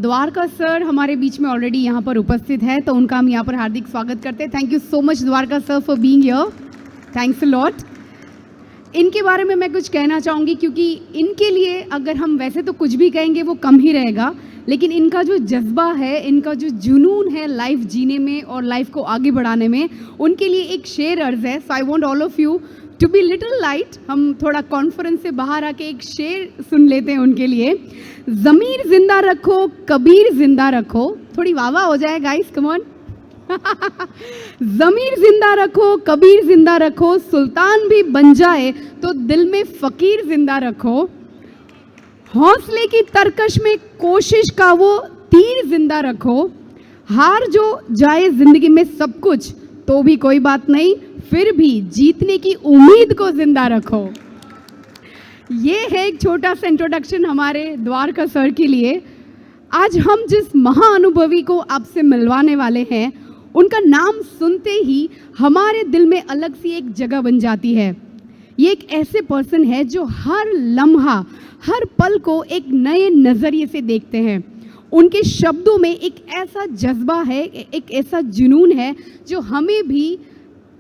Dwarka sir हमारे बीच में already यहाँ पर उपस्थित है, तो उनका हम यहाँ पर हार्दिक स्वागत करते हैं। Thank you so much Dwarka sir for being here, thanks a lot. इनके बारे में मैं कुछ कहना चाहूँगी, क्योंकि इनके लिए अगर हम वैसे तो कुछ भी कहेंगे वो कम ही रहेगा, लेकिन इनका जो जज्बा है, इनका जो जुनून है लाइफ जीने में और लाइफ को आगे बढ़ाने में, उनके लिए एक शेर अर्ज है। So I want all of you to be little light. हम थोड़ा कॉन्फ्रेंस से बाहर आके एक शेर सुन लेते हैं उनके लिए। ज़मीर जिंदा रखो, कबीर जिंदा रखो। थोड़ी वाह वाह हो जाए गाइस, कम ऑन। ज़मीर जिंदा रखो, कबीर जिंदा रखो, सुल्तान भी बन जाए तो दिल में फ़कीर जिंदा रखो। हौसले की तरकश में कोशिश का वो तीर जिंदा रखो। हार जो जाए जिंदगी में सब कुछ तो भी कोई बात नहीं, फिर भी जीतने की उम्मीद को जिंदा रखो। ये है एक छोटा सा इंट्रोडक्शन हमारे द्वारका सर के लिए। आज हम जिस महाअनुभवी को आपसे मिलवाने वाले हैं, उनका नाम सुनते ही हमारे दिल में अलग सी एक जगह बन जाती है। ये एक ऐसे पर्सन है जो हर लम्हा, हर पल को एक नए नज़रिए से देखते हैं। उनके शब्दों में एक ऐसा जज्बा है, एक ऐसा जुनून है जो हमें भी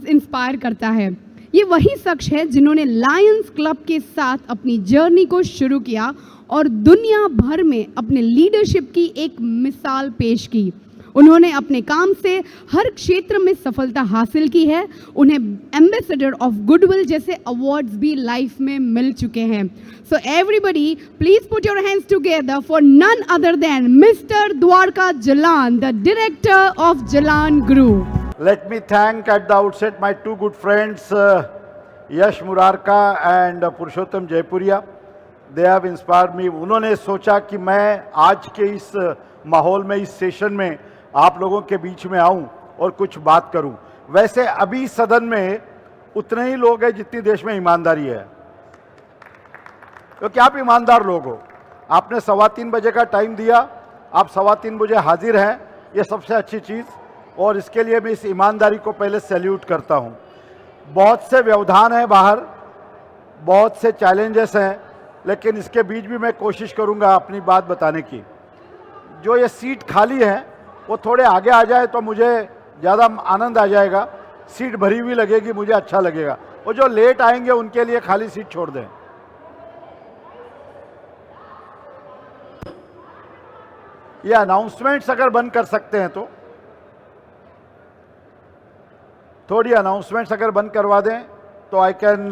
इंस्पायर करता है। ये वही शख्स है जिन्होंने लायंस क्लब के साथ अपनी जर्नी को शुरू किया और दुनिया भर में अपने लीडरशिप की एक मिसाल पेश की। उन्होंने अपने काम से हर क्षेत्र में सफलता हासिल की है। उन्हें एम्बेसडर ऑफ गुडविल जैसे अवार्ड्स भी लाइफ में मिल चुके हैं। So everybody please put your hands together for none other than mister Dwarka Jalan, the director of Jalan group. Let me thank at the outset my two good friends, Yash Murarka and Purushottam Jaipuria. They have inspired me. उन्होंने सोचा कि मैं आज के इस माहौल में, इस सेशन में आप लोगों के बीच में आऊं और कुछ बात करूं। वैसे अभी सदन में उतने ही लोग हैं जितनी देश में ईमानदारी है, क्योंकि आप ईमानदार लोग हो। आपने 3:15 बजे का टाइम दिया, आप 3:15 बजे हाजिर हैं, ये सबसे अच्छी चीज़, और इसके लिए मैं इस ईमानदारी को पहले सैल्यूट करता हूं। बहुत से व्यवधान हैं बाहर, बहुत से चैलेंजेस हैं, लेकिन इसके बीच भी मैं कोशिश करूंगा अपनी बात बताने की। जो ये सीट खाली है वो थोड़े आगे आ जाए तो मुझे ज़्यादा आनंद आ जाएगा। सीट भरी हुई लगेगी, मुझे अच्छा लगेगा। वो जो लेट आएंगे उनके लिए खाली सीट छोड़ दें। ये अनाउंसमेंट्स अगर बंद कर सकते हैं तो, थोड़ी अनाउंसमेंट्स अगर बंद करवा दें तो I can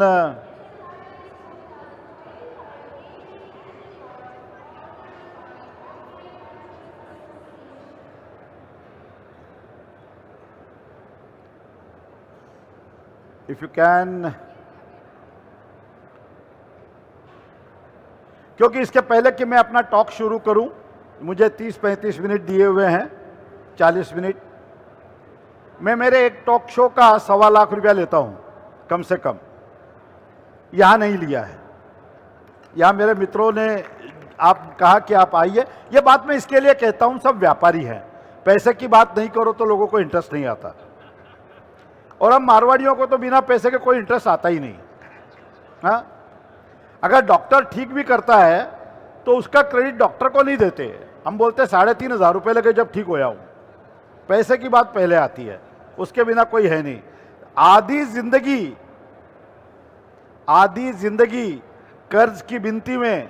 if you can, क्योंकि इसके पहले कि मैं अपना टॉक शुरू करूं, मुझे 30-35 मिनट दिए हुए हैं, 40 मिनट। मैं मेरे एक टॉक शो का 1.25 लाख रुपया लेता हूं, कम से कम। यहां नहीं लिया है, यहां मेरे मित्रों ने आप कहा कि आप आइए। ये बात मैं इसके लिए कहता हूं, सब व्यापारी हैं, पैसे की बात नहीं करो तो लोगों को इंटरेस्ट नहीं आता, और हम मारवाड़ियों को तो बिना पैसे के कोई इंटरेस्ट आता ही नहीं। हाँ, अगर डॉक्टर ठीक भी करता है तो उसका क्रेडिट डॉक्टर को नहीं देते। हम बोलते 3,500 रुपये लगे जब ठीक होया हूं। पैसे की बात पहले आती है, उसके बिना कोई है नहीं। आधी जिंदगी कर्ज की गिनती में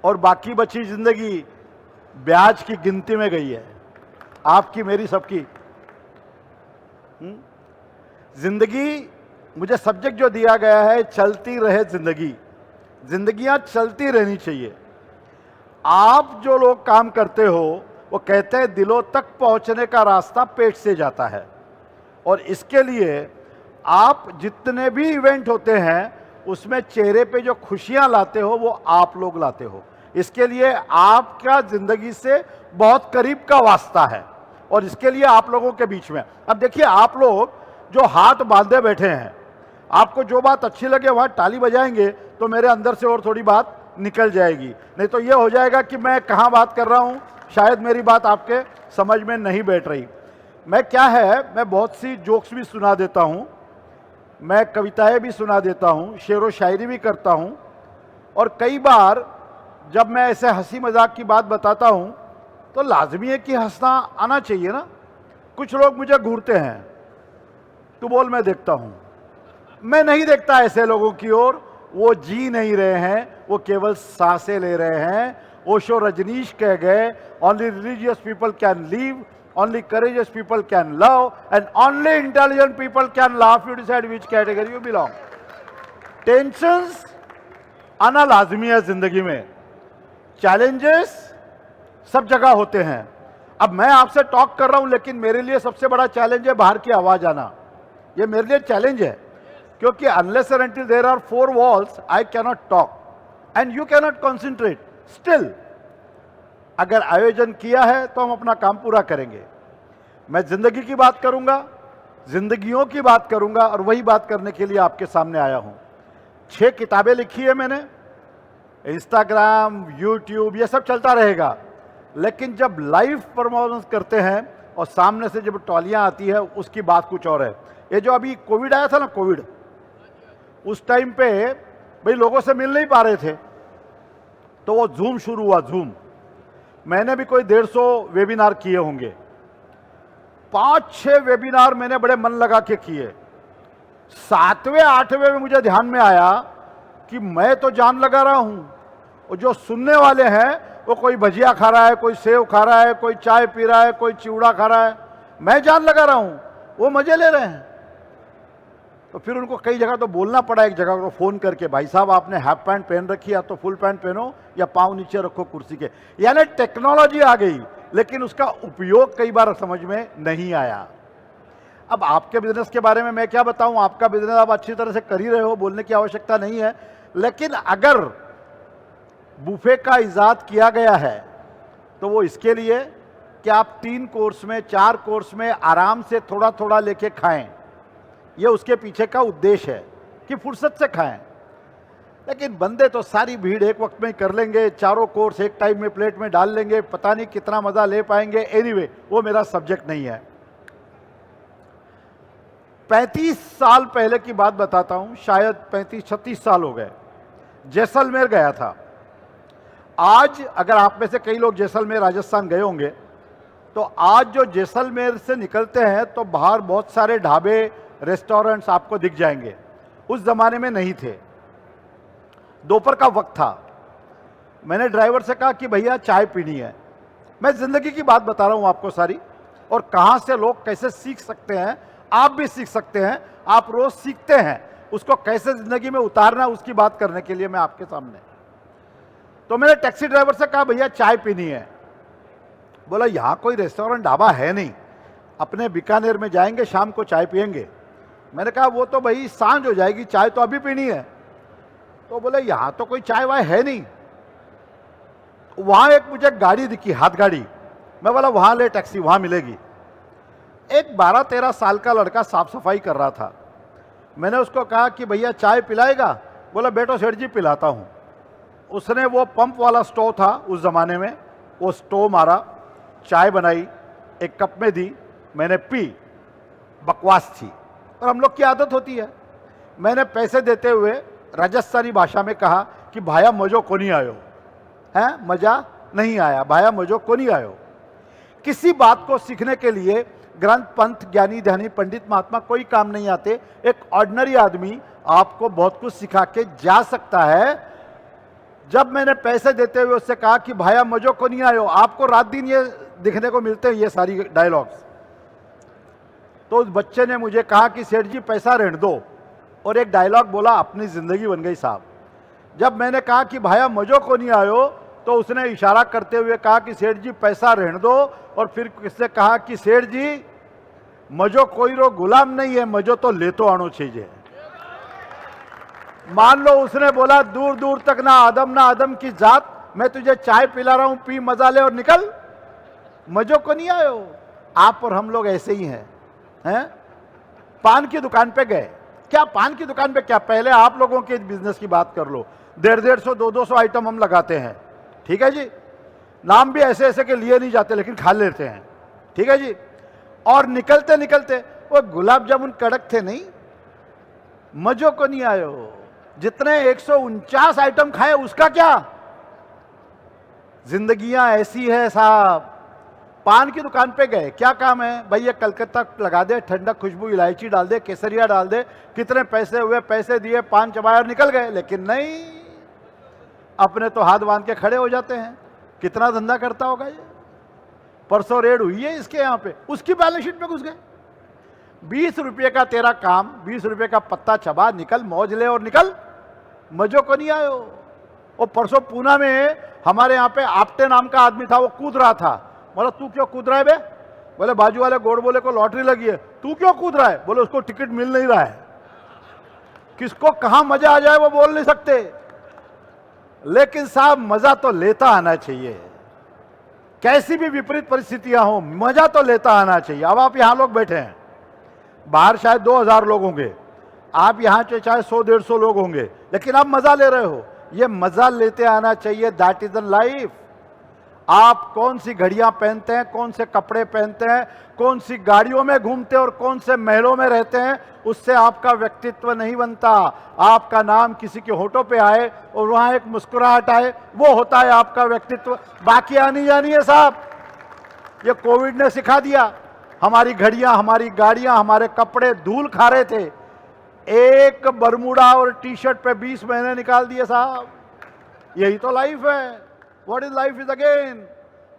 और बाकी बची जिंदगी ब्याज की गिनती में गई है, आपकी मेरी सबकी। जिंदगी, मुझे सब्जेक्ट जो दिया गया है, चलती रहे जिंदगी। जिंदगियां चलती रहनी चाहिए। आप जो लोग काम करते हो वो कहते हैं दिलों तक पहुंचने का रास्ता पेट से जाता है, और इसके लिए आप जितने भी इवेंट होते हैं उसमें चेहरे पे जो खुशियां लाते हो वो आप लोग लाते हो। इसके लिए आपका जिंदगी से बहुत करीब का वास्ता है, और इसके लिए आप लोगों के बीच में। अब देखिए, आप लोग जो हाथ बांधे बैठे हैं, आपको जो बात अच्छी लगे वहां ताली बजाएंगे तो मेरे अंदर से और थोड़ी बात निकल जाएगी। नहीं तो ये हो जाएगा कि मैं कहाँ बात कर रहा हूँ, शायद मेरी बात आपके समझ में नहीं बैठ रही। मैं क्या है, मैं बहुत सी जोक्स भी सुना देता हूँ, मैं कविताएं भी सुना देता हूँ, शेर व शायरी भी करता हूँ, और कई बार जब मैं ऐसे हंसी मजाक की बात बताता हूँ तो लाजमी है कि हंसना आना चाहिए ना। कुछ लोग मुझे घूरते हैं, तू बोल मैं देखता हूं। मैं नहीं देखता ऐसे लोगों की ओर। वो जी नहीं रहे हैं, वो केवल सांसें ले रहे हैं। ओशो रजनीश कह गए, only religious people can leave, only courageous people can love, and only intelligent people can laugh. You decide which category you belong. Tensions आना लाजमी है जिंदगी में, चैलेंजेस सब जगह होते हैं। अब मैं आपसे टॉक कर रहा हूं, लेकिन मेरे लिए सबसे बड़ा चैलेंज है बाहर की आवाज आना। ये मेरे लिए चैलेंज है, क्योंकि unless and until there are 4 walls I cannot talk and you cannot concentrate. Still अगर आयोजन किया है तो हम अपना काम पूरा करेंगे। मैं जिंदगी की बात करूंगा, जिंदगियों की बात करूंगा, और वही बात करने के लिए आपके सामने आया हूं। 6 किताबें लिखी है मैंने। इंस्टाग्राम, यूट्यूब ये सब चलता रहेगा, लेकिन जब लाइव परफॉर्मेंस करते हैं और सामने से जब टॉलियां आती है, उसकी बात कुछ और है। ये जो अभी कोविड आया था ना, कोविड, उस टाइम पे भाई लोगों से मिल नहीं पा रहे थे, तो वो जूम शुरू हुआ। जूम मैंने भी कोई 150 वेबिनार किए होंगे। 5-6 वेबिनार मैंने बड़े मन लगा के किए। 7वें 8वें में मुझे ध्यान में आया कि मैं तो जान लगा रहा हूं, और जो सुनने वाले हैं वो कोई भजिया खा रहा है, कोई सेव खा रहा है, कोई चाय पी रहा है, कोई चिवड़ा खा रहा है। मैं जान लगा रहा हूं, वो मजे ले रहे हैं। तो फिर उनको कई जगह तो बोलना पड़ा, एक जगह को फोन करके, भाई साहब आपने हाफ पैंट पहन रखी, या तो फुल पैंट पहनो या पाँव नीचे रखो कुर्सी के। यानी टेक्नोलॉजी आ गई, लेकिन उसका उपयोग कई बार समझ में नहीं आया। अब आपके बिजनेस के बारे में मैं क्या बताऊं, आपका बिजनेस आप अच्छी तरह से कर ही रहे हो, बोलने की आवश्यकता नहीं है। लेकिन अगर बुफे का इजाद किया गया है तो वो इसके लिए कि आप 3 कोर्स में, 4 कोर्स में आराम से थोड़ा थोड़ा लेके खाएं। ये उसके पीछे का उद्देश्य है कि फुर्सत से खाएं। लेकिन बंदे तो सारी भीड़ एक वक्त में ही कर लेंगे, चारों कोर्स एक टाइम में प्लेट में डाल लेंगे, पता नहीं कितना मजा ले पाएंगे। एनीवे, वो मेरा सब्जेक्ट नहीं है। 35 साल पहले की बात बताता हूं, शायद 35-36 साल हो गए। जैसलमेर गया था। आज अगर आप में से कई लोग जैसलमेर राजस्थान गए होंगे, तो आज जो जैसलमेर से निकलते हैं तो बाहर बहुत सारे ढाबे, रेस्टोरेंट्स आपको दिख जाएंगे। उस जमाने में नहीं थे। दोपहर का वक्त था। मैंने ड्राइवर से कहा कि भैया चाय पीनी है। मैं जिंदगी की बात बता रहा हूं आपको सारी, और कहां से लोग कैसे सीख सकते हैं। आप भी सीख सकते हैं, आप रोज सीखते हैं, उसको कैसे जिंदगी में उतारना, उसकी बात करने के लिए मैं आपके सामने। तो मैंने टैक्सी ड्राइवर से कहा भैया चाय पीनी है। बोला यहां कोई रेस्टोरेंट ढाबा है नहीं, अपने बीकानेर में जाएंगे, शाम को चाय पियेंगे। मैंने कहा वो तो भाई सांझ हो जाएगी, चाय तो अभी पीनी है। तो बोले यहां तो कोई चाय वाय है नहीं। वहां एक मुझे गाड़ी दिखी, हाथ गाड़ी। मैं बोला वहां ले टैक्सी, वहां मिलेगी। एक 12-13 साल का लड़का साफ सफाई कर रहा था। मैंने उसको कहा कि भैया चाय पिलाएगा। बोला बेटो सेठ जी पिलाता हूं। उसने वो पंप वाला स्टोव था उस जमाने में, वो स्टोव मारा, चाय बनाई, एक कप में दी, मैंने पी। बकवास थी, और हम लोग की आदत होती है। मैंने पैसे देते हुए राजस्थानी भाषा में कहा कि भाया मजो को नहीं आयो है, मजा नहीं आया, भाया मजो को नहीं आयो। किसी बात को सीखने के लिए ग्रंथ, पंथ, ज्ञानी, ध्यानी, पंडित, महात्मा कोई काम नहीं आते। एक ऑर्डिनरी आदमी आपको बहुत कुछ सिखा के जा सकता है। जब मैंने पैसे देते हुए उससे कहा कि भाया मजो को नहीं आयो, आपको रात दिन ये दिखने को मिलते हैं ये सारी डायलॉग्स। तो उस बच्चे ने मुझे कहा कि सेठ जी पैसा रहने दो, और एक डायलॉग बोला, अपनी जिंदगी बन गई साहब। जब मैंने कहा कि भाया मजो को नहीं आयो, तो उसने इशारा करते हुए कहा कि सेठ जी पैसा रहने दो, और फिर किसने कहा कि सेठ जी मजो कोई रो गुलाम नहीं है, मजो तो ले तो आनो चाहिए। मान लो उसने बोला दूर दूर तक ना आदम की जात, मैं तुझे चाय पिला रहा हूं, पी मजा ले और निकल, मजो को नहीं आयो। आप और हम लोग ऐसे ही हैं। पान की दुकान पे गए, क्या पान की दुकान पे क्या, पहले आप लोगों के बिजनेस की बात कर लो। 150, 200 आइटम हम लगाते हैं, ठीक है जी। नाम भी ऐसे ऐसे के लिए नहीं जाते, लेकिन खा लेते हैं, ठीक है जी। और निकलते निकलते वो गुलाब जामुन कड़क थे नहीं, मजो को नहीं आयो। जितने 149 आइटम खाए उसका क्या। जिंदगियां ऐसी है साहब, पान की दुकान पे गए, क्या काम है भाई, ये कलकत्ता लगा दे, ठंडा खुशबू इलायची डाल दे, केसरिया डाल दे, कितने पैसे हुए, पैसे दिए, पान चबाया और निकल गए। लेकिन नहीं, अपने तो हाथ बांध के खड़े हो जाते हैं। कितना धंधा करता होगा ये। परसों रेड हुई है इसके यहाँ पे, उसकी बैलेंस शीट में घुस गए। 20 रुपये का तेरा काम, 20 रुपये का पत्ता चबा, निकल, मौज ले और निकल, मजो को नहीं आयो। और परसों पूना में हमारे यहाँ पे आपटे नाम का आदमी था, वो कूद रहा था। बोला तू क्यों कूद रहा है बे? बोले बाजू वाले गोड़ बोले को लॉटरी लगी है। तू क्यों कूद रहा है? बोले उसको टिकट मिल नहीं रहा है। किसको कहां मजा आ जाए वो बोल नहीं सकते, लेकिन साहब मजा तो लेता आना चाहिए। कैसी भी विपरीत परिस्थितियां हो, मजा तो लेता आना चाहिए। अब आप यहां लोग बैठे हैं, बाहर शायद 2000 लोग होंगे, आप यहां चाहे 100-150 लोग होंगे, लेकिन आप मजा ले रहे हो। ये मजा लेते आना चाहिए। That is the life. आप कौन सी घड़ियां पहनते हैं, कौन से कपड़े पहनते हैं, कौन सी गाड़ियों में घूमते हैं और कौन से महलों में रहते हैं, उससे आपका व्यक्तित्व नहीं बनता। आपका नाम किसी के होठों पे आए और वहां एक मुस्कुराहट आए, वो होता है आपका व्यक्तित्व। बाकी आनी जानी है साहब, ये कोविड ने सिखा दिया। हमारी घड़ियां, हमारी गाड़ियां, हमारे कपड़े धूल खा रहे थे। एक बरमूडा और टी शर्ट पे 20 महीने निकाल दिए साहब। यही तो लाइफ है। What is life is again.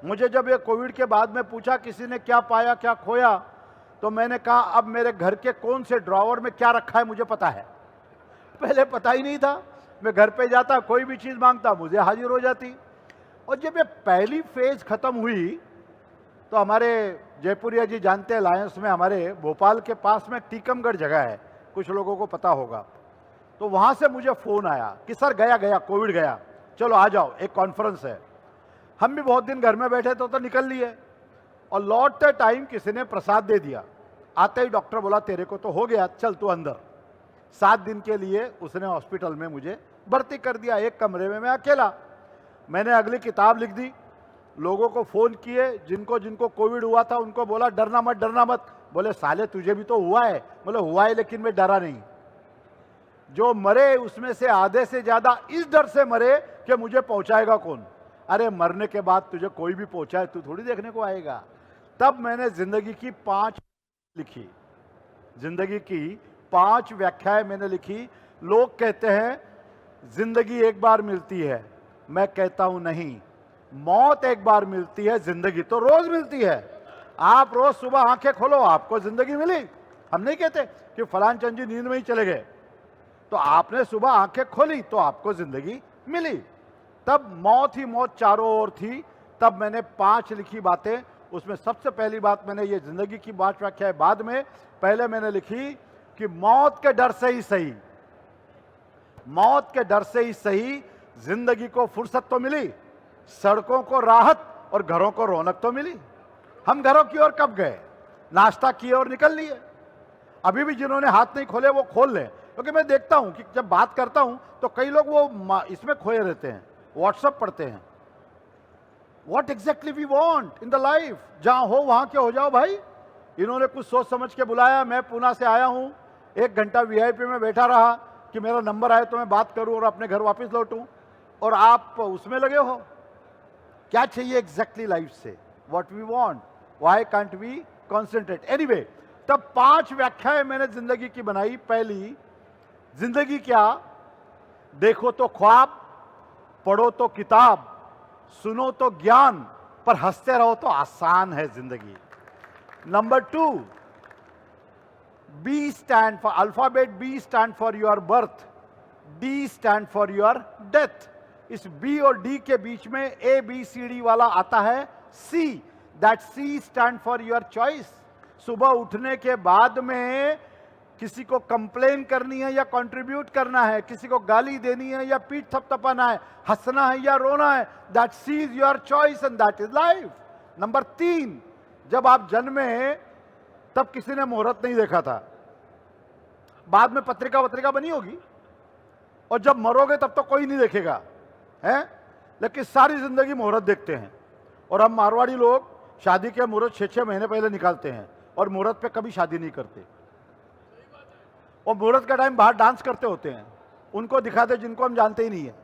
मुझे जब ये कोविड के बाद में पूछा किसी ने क्या पाया क्या खोया, तो मैंने कहा अब मेरे घर के कौन से ड्रॉवर में क्या रखा है मुझे पता है। पहले पता ही नहीं था। मैं घर पे जाता, कोई भी चीज मांगता, मुझे हाजिर हो जाती। और जब ये पहली फेज खत्म हुई तो हमारे जयपुरिया जी जानते हैं, लायंस में हमारे भोपाल के पास में टीकमगढ़ जगह है, कुछ लोगों को पता होगा। तो वहां से मुझे फोन आया कि सर गया कोविड गया, चलो आ जाओ, एक कॉन्फ्रेंस है। हम भी बहुत दिन घर में बैठे तो निकल लिए। और लौटते टाइम किसी ने प्रसाद दे दिया। आते ही डॉक्टर बोला तेरे को तो हो गया, चल तू अंदर। 7 दिन के लिए उसने हॉस्पिटल में मुझे भर्ती कर दिया, एक कमरे में मैं अकेला। मैंने अगली किताब लिख दी, लोगों को फोन किए, जिनको जिनको कोविड हुआ था उनको बोला डरना मत, डरना मत। बोले साले तुझे भी तो हुआ है। बोले हुआ है लेकिन मैं डरा नहीं। जो मरे उसमें से आधे से ज्यादा इस डर से मरे कि मुझे पहुंचाएगा कौन। अरे मरने के बाद तुझे कोई भी पहुंचाए, तू थोड़ी देखने को आएगा। तब मैंने जिंदगी की 5 लिखी, जिंदगी की 5 व्याख्याएं मैंने लिखी। लोग कहते हैं जिंदगी एक बार मिलती है, मैं कहता हूं नहीं, मौत एक बार मिलती है, जिंदगी तो रोज मिलती है। आप रोज सुबह आंखें खोलो, आपको जिंदगी मिली। हम नहीं कहते कि फलान चंद जी नींद में ही चले गए, तो आपने सुबह आंखें खोली तो आपको जिंदगी मिली। तब मौत ही मौत चारों ओर थी। तब मैंने 5 लिखी बातें। उसमें सबसे पहली बात मैंने ये जिंदगी की 5 व्याख्या है, बाद में पहले मैंने लिखी कि मौत के डर से ही सही, मौत के डर से ही सही जिंदगी को फुर्सत तो मिली, सड़कों को राहत और घरों को रौनक तो मिली। हम घरों की ओर कब गए? नाश्ता किए और निकल लिए। अभी भी जिन्होंने हाथ नहीं खोले वो खोल लें, क्योंकि मैं देखता हूं कि जब बात करता हूं तो कई लोग वो इसमें खोए रहते हैं, व्हाट्सएप पढ़ते हैं। What exactly we want in the life. जहां हो वहां के हो जाओ भाई। इन्होंने कुछ सोच समझ के बुलाया, मैं पूना से आया हूं, 1 घंटा वीआईपी में बैठा रहा कि मेरा नंबर आए तो मैं बात करूं और अपने घर वापस लौटूं, और आप उसमें लगे हो। क्या चाहिए एग्जैक्टली लाइफ से? What we want, why can't we concentrate. Anyway, तब 5 व्याख्याएं मैंने जिंदगी की बनाई। पहली, जिंदगी क्या, देखो तो ख्वाब, पढ़ो तो किताब, सुनो तो ज्ञान, पर हंसते रहो तो आसान है जिंदगी। Number 2, B stand for alphabet, B stand for your birth, D stand for your death. इस बी और डी के बीच में ए बी सी डी वाला आता है C, that C stand for your choice. सुबह उठने के बाद में किसी को कंप्लेन करनी है या कंट्रीब्यूट करना है, किसी को गाली देनी है या पीठ थपथपाना है, हंसना है या रोना है, that C is your choice and that is life. Number 3, जब आप जन्मे तब किसी ने मुहूर्त नहीं देखा था, बाद में पत्रिका बनी होगी, और जब मरोगे तब तो कोई नहीं देखेगा, है? लेकिन सारी जिंदगी मुहूर्त देखते हैं। और हम मारवाड़ी लोग शादी के मुहूर्त 6-6 महीने पहले निकालते हैं और मुहूर्त पे कभी शादी नहीं करते। और मुहूर्त का टाइम बाहर डांस करते होते हैं, उनको दिखाते जिनको हम जानते ही नहीं है।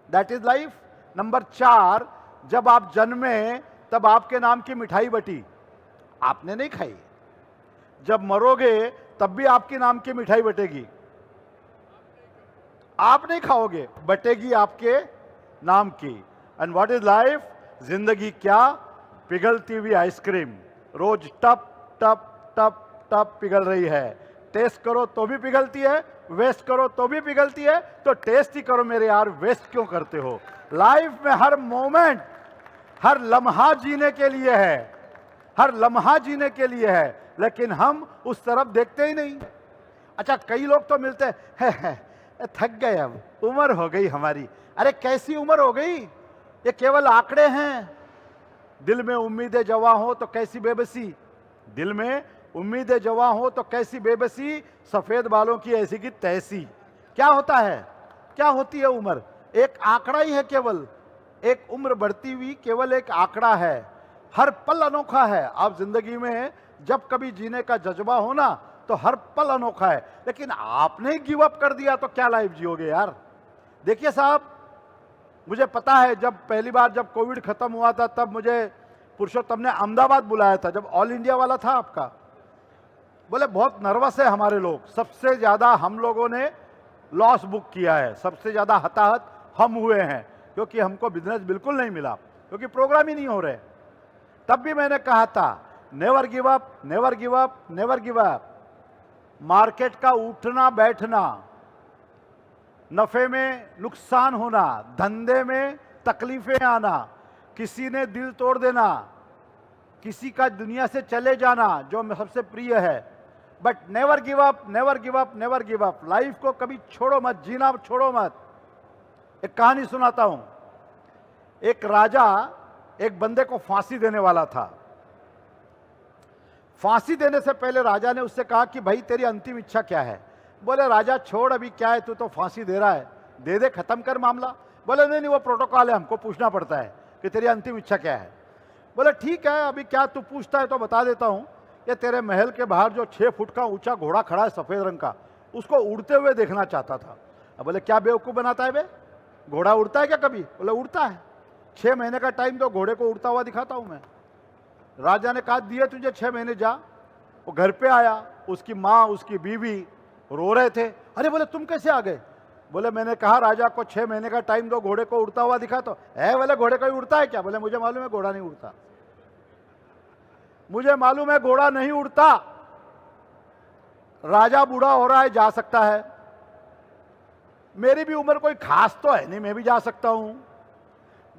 That is life. नंबर 4, जब आप जन्मे तब आपके नाम की मिठाई बटी, आपने नहीं खाई। जब मरोगे तब भी आपके नाम की मिठाई बटेगी, आप नहीं खाओगे, बटेगी आपके नाम की। And what is life? जिंदगी क्या? पिघलती हुई आइसक्रीम, रोज टप टप टप टप पिघल रही है। टेस्ट करो तो भी पिघलती है, वेस्ट करो तो भी पिघलती है, तो टेस्ट ही करो मेरे यार, वेस्ट क्यों करते हो? लाइफ में हर मोमेंट, हर लम्हा जीने के लिए है, हर लम्हा जीने के लिए है, लेकिन हम उस तरफ देखते ही नहीं। अच्छा, कई लोग तो मिलते हैं, थक गए, अब उम्र हो गई हमारी। अरे कैसी उम्र हो गई? ये केवल आंकड़े हैं। दिल में उम्मीदें जवां हो तो कैसी बेबसी, दिल में उम्मीदें जवां हो तो कैसी बेबसी, सफेद बालों की ऐसी की तैसी। क्या होता है, क्या होती है उम्र? एक आंकड़ा ही है केवल, एक उम्र बढ़ती हुई केवल एक आंकड़ा है। हर पल अनोखा है। आप जिंदगी में जब कभी जीने का जज्बा हो ना, तो हर पल अनोखा है। लेकिन आपने गिव अप कर दिया तो क्या लाइफ जियोगे यार? देखिए साहब, मुझे पता है जब पहली बार जब कोविड खत्म हुआ था, तब मुझे पुरुषोत्तम ने अहमदाबाद बुलाया था, जब ऑल इंडिया वाला था आपका। बोले बहुत नर्वस है हमारे लोग, सबसे ज्यादा हम लोगों ने लॉस बुक किया है, सबसे ज्यादा हताहत हम हुए हैं, क्योंकि हमको बिजनेस बिल्कुल नहीं मिला, क्योंकि प्रोग्राम ही नहीं हो रहे। तब भी मैंने कहा था, never give up, never give up, never give up. Market का उठना बैठना, नफे में नुकसान होना, धंधे में तकलीफें आना, किसी ने दिल तोड़ देना, किसी का दुनिया से चले जाना जो सबसे प्रिय है, but never give up, never give up, never give up. Life को कभी छोड़ो मत, जीना छोड़ो मत। एक कहानी सुनाता हूं। एक राजा एक बंदे को फांसी देने वाला था। फांसी देने से पहले राजा ने उससे कहा कि भाई तेरी अंतिम इच्छा क्या है? बोले राजा छोड़, अभी क्या है, तू तो फांसी दे रहा है, दे दे, खत्म कर मामला। बोले नहीं नहीं, वो प्रोटोकॉल है, हमको पूछना पड़ता है कि तेरी अंतिम इच्छा क्या है। बोले ठीक है, अभी क्या तू पूछता है तो बता देता हूं। ये तेरे महल के बाहर जो 6 फुट का ऊंचा घोड़ा खड़ा है सफेद रंग का, उसको उड़ते हुए देखना चाहता था। अब बोले क्या बेवकूफ बनाता है बे, घोड़ा उड़ता है क्या कभी? बोले उड़ता है, 6 महीने का टाइम दो, घोड़े को उड़ता हुआ दिखाता हूं मैं। राजा ने कहा दिए तुझे 6 महीने, जा। वो घर पे आया, उसकी माँ उसकी बीवी रो रहे थे। अरे बोले तुम कैसे आ गए? बोले मैंने कहा राजा को 6 महीने का टाइम दो, घोड़े को उड़ता हुआ दिखा। तो है बोले घोड़े कोई उड़ता है क्या? बोले मुझे मालूम है घोड़ा नहीं उड़ता, मुझे मालूम है घोड़ा नहीं उड़ता। राजा बूढ़ा हो रहा है, जा सकता है, मेरी भी उम्र कोई खास तो है नहीं, मैं भी जा सकता हूं।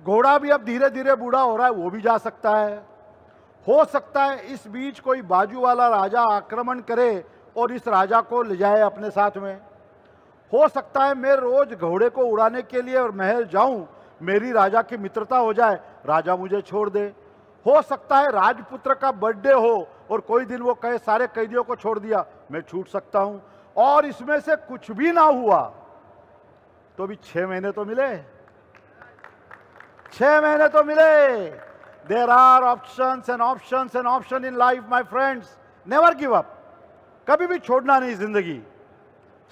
घोड़ा भी अब धीरे धीरे बूढ़ा हो रहा है, वो भी जा सकता है। हो सकता है इस बीच कोई बाजू वाला राजा आक्रमण करे और इस राजा को ले जाए अपने साथ में। हो सकता है मैं रोज घोड़े को उड़ाने के लिए और महल जाऊं, मेरी राजा की मित्रता हो जाए, राजा मुझे छोड़ दे। हो सकता है राजपुत्र का बर्थडे हो और कोई दिन वो कहे सारे कैदियों को छोड़ दिया, मैं छूट सकता हूं। और इसमें से कुछ भी ना हुआ तो भी 6 महीने तो मिले, 6 महीने तो मिले। There are options and options and option in life, my friends. Never give up. कभी भी छोड़ना नहीं जिंदगी।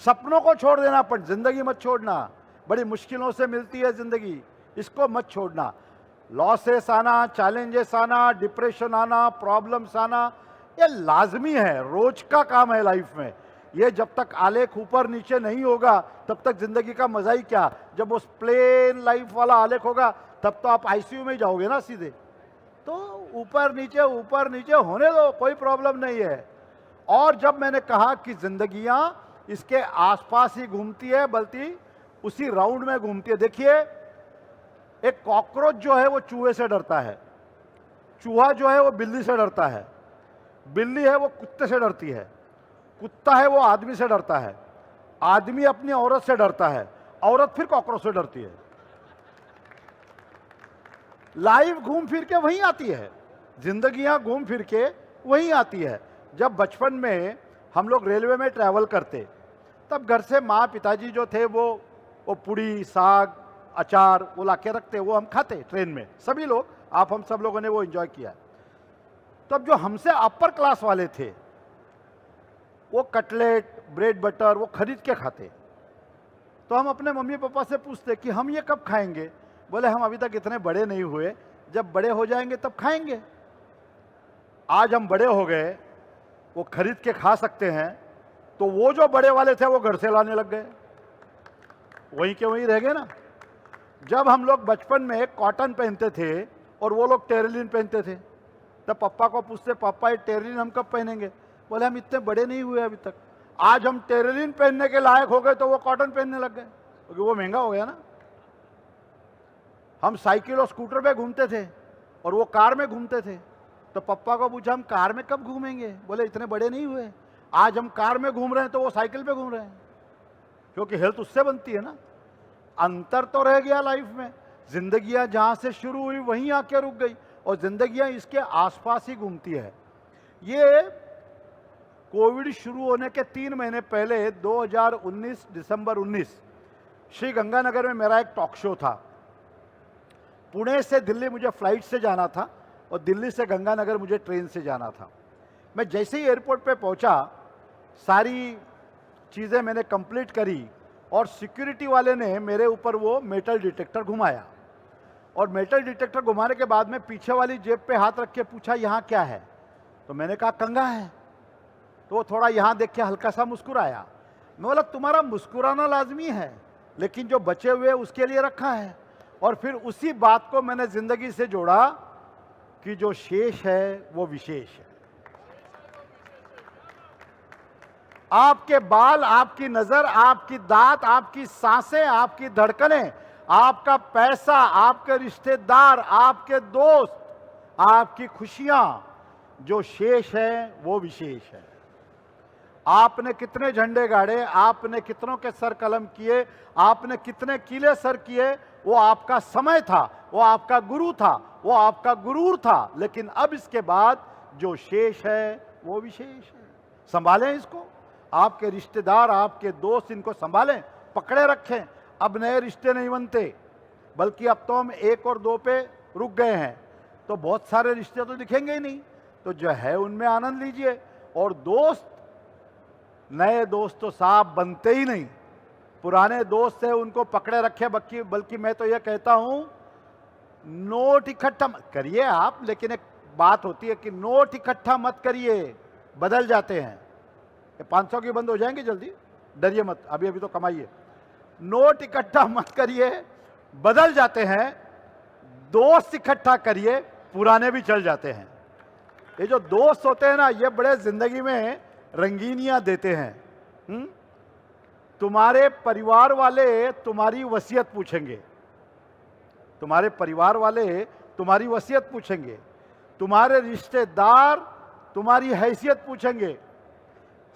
सपनों को छोड़ देना, पर जिंदगी मत छोड़ना। बड़ी मुश्किलों से मिलती है जिंदगी, इसको मत छोड़ना। लॉसेस आना, चैलेंजेस आना, डिप्रेशन आना, प्रॉब्लम्स आना, ये लाजमी है, रोज का काम है लाइफ में। ये जब तक आलेख ऊपर नीचे नहीं होगा तब तक जिंदगी का मजा ही क्या। जब उस प्लेन लाइफ वाला आलेख होगा तब तो आप आईसीयू में जाओगे ना सीधे। तो ऊपर नीचे होने दो, कोई प्रॉब्लम नहीं है। और जब मैंने कहा कि जिंदगियां इसके आसपास ही घूमती है, बल्कि उसी राउंड में घूमती है। देखिए, एक कॉकरोच जो है वो चूहे से डरता है, चूहा जो है वो बिल्ली से डरता है, बिल्ली है वो कुत्ते से डरती है, कुत्ता है वो आदमी से डरता है, आदमी अपनी औरत से डरता है, औरत फिर कॉकरोच से डरती है। लाइफ घूम फिर के वहीं आती है, जिंदगियां घूम फिर के वहीं आती है। जब बचपन में हम लोग रेलवे में ट्रैवल करते, तब घर से माँ पिताजी जो थे वो पूड़ी साग अचार वो ला के रखते, वो हम खाते ट्रेन में, सभी लोग, आप हम सब लोगों ने वो एंजॉय किया। तब जो हमसे अपर क्लास वाले थे वो कटलेट ब्रेड बटर वो खरीद के खाते। तो हम अपने मम्मी पापा से पूछते कि हम ये कब खाएंगे? बोले हम अभी तक इतने बड़े नहीं हुए, जब बड़े हो जाएंगे तब खाएंगे। आज हम बड़े हो गए, वो खरीद के खा सकते हैं, तो वो जो बड़े वाले थे वो घर से लाने लग गए, वहीं के वहीं रह गए ना। जब हम लोग बचपन में कॉटन पहनते थे और वो लोग टेरिलिन पहनते थे, तब पापा को पूछते, पापा ये टेरिलिन हम कब पहनेंगे? बोले हम इतने बड़े नहीं हुए अभी तक। आज हम टेरिलिन पहनने के लायक हो गए तो वो कॉटन पहनने लग गए, क्योंकि वो महंगा हो गया ना। हम साइकिल और स्कूटर पे घूमते थे और वो कार में घूमते थे, तो पापा को पूछा हम कार में कब घूमेंगे? बोले इतने बड़े नहीं हुए। आज हम कार में घूम रहे हैं तो वो साइकिल पे घूम रहे हैं, क्योंकि हेल्थ उससे बनती है ना। अंतर तो रह गया लाइफ में। जिंदगियां जहां से शुरू हुई वहीं आके रुक गई, और जिंदगियां इसके आसपास ही घूमती है। ये कोविड शुरू होने के 3 महीने पहले 2019 दिसंबर 19 श्री गंगानगर में मेरा एक टॉक शो था। पुणे से दिल्ली मुझे फ्लाइट से जाना था और दिल्ली से गंगानगर मुझे ट्रेन से जाना था। मैं जैसे ही एयरपोर्ट पे पहुंचा, सारी चीज़ें मैंने कंप्लीट करी और सिक्योरिटी वाले ने मेरे ऊपर वो मेटल डिटेक्टर घुमाया, और मेटल डिटेक्टर घुमाने के बाद में पीछे वाली जेब पे हाथ रख के पूछा यहाँ क्या है? तो मैंने कहा कंघा है। तो वो थोड़ा यहाँ देख के हल्का सा मुस्कुराया। मैं बोला तुम्हारा मुस्कुराना लाजमी है, लेकिन जो बचे हुए उसके लिए रखा है। और फिर उसी बात को मैंने जिंदगी से जोड़ा कि जो शेष है वो विशेष है। आपके बाल, आपकी नजर, आपकी दांत, आपकी सांसें, आपकी धड़कनें, आपका पैसा, आपके रिश्तेदार, आपके दोस्त, आपकी खुशियां, जो शेष है वो विशेष है। आपने कितने झंडे गाड़े, आपने कितनों के सर कलम किए, आपने कितने किले सर किए, वो आपका समय था, वो आपका गुरु था, वो आपका गुरूर था। लेकिन अब इसके बाद जो शेष है वो विशेष है। संभालें इसको। आपके रिश्तेदार, आपके दोस्त, इनको संभालें, पकड़े रखें। अब नए रिश्ते नहीं बनते, बल्कि अब तो हम 1 और 2 पे रुक गए हैं, तो बहुत सारे रिश्ते तो दिखेंगे ही नहीं। तो जो है उनमें आनंद लीजिए। और दोस्त, नए दोस्त तो साहब बनते ही नहीं। पुराने दोस्त है उनको पकड़े रखे। बल्कि मैं तो यह कहता हूं, नोट इकट्ठा करिए आप, लेकिन एक बात होती है कि नोट इकट्ठा मत करिए, बदल जाते हैं। 500 की बंद हो जाएंगे जल्दी, डरिए मत, अभी अभी तो कमाइए। नोट इकट्ठा मत करिए, बदल जाते हैं। दोस्त इकट्ठा करिए, पुराने भी चल जाते हैं। ये जो दोस्त होते हैं ना, ये बड़े जिंदगी में रंगीनियां देते हैं। तुम्हारे परिवार वाले तुम्हारी वसीयत पूछेंगे, तुम्हारे परिवार वाले तुम्हारी वसीयत पूछेंगे, तुम्हारे रिश्तेदार तुम्हारी हैसियत पूछेंगे।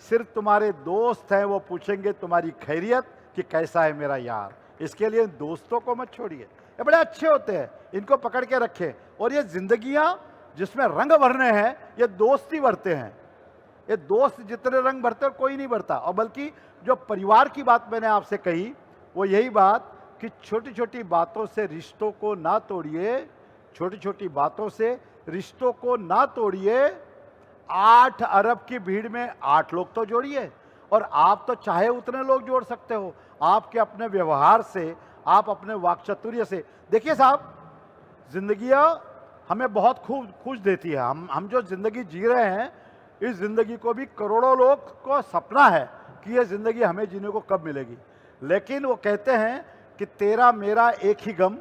सिर्फ तुम्हारे दोस्त हैं वो पूछेंगे तुम्हारी खैरियत कि कैसा है मेरा यार। इसके लिए दोस्तों को मत छोड़िए, ये बड़े अच्छे होते हैं, इनको पकड़ के रखें। और ये जिंदगियां जिसमें रंग भरने हैं, ये दोस्त ही भरते हैं। ये दोस्त जितने रंग भरते हैं कोई नहीं भरता। और बल्कि जो परिवार की बात मैंने आपसे कही, वो यही बात कि छोटी छोटी बातों से रिश्तों को ना तोड़िए, छोटी छोटी बातों से रिश्तों को ना तोड़िए। 8 अरब की भीड़ में 8 लोग तो जोड़िए। और आप तो चाहे उतने लोग जोड़ सकते हो, आपके अपने व्यवहार से, आप अपने वाक्चातुर्य से। देखिए साहब, जिंदगियां हमें बहुत खूब खुश देती है। हम जो जिंदगी जी रहे हैं, इस जिंदगी को भी करोड़ों लोग को सपना है कि ये जिंदगी हमें जीने को कब मिलेगी। लेकिन वो कहते हैं कि तेरा मेरा एक ही गम,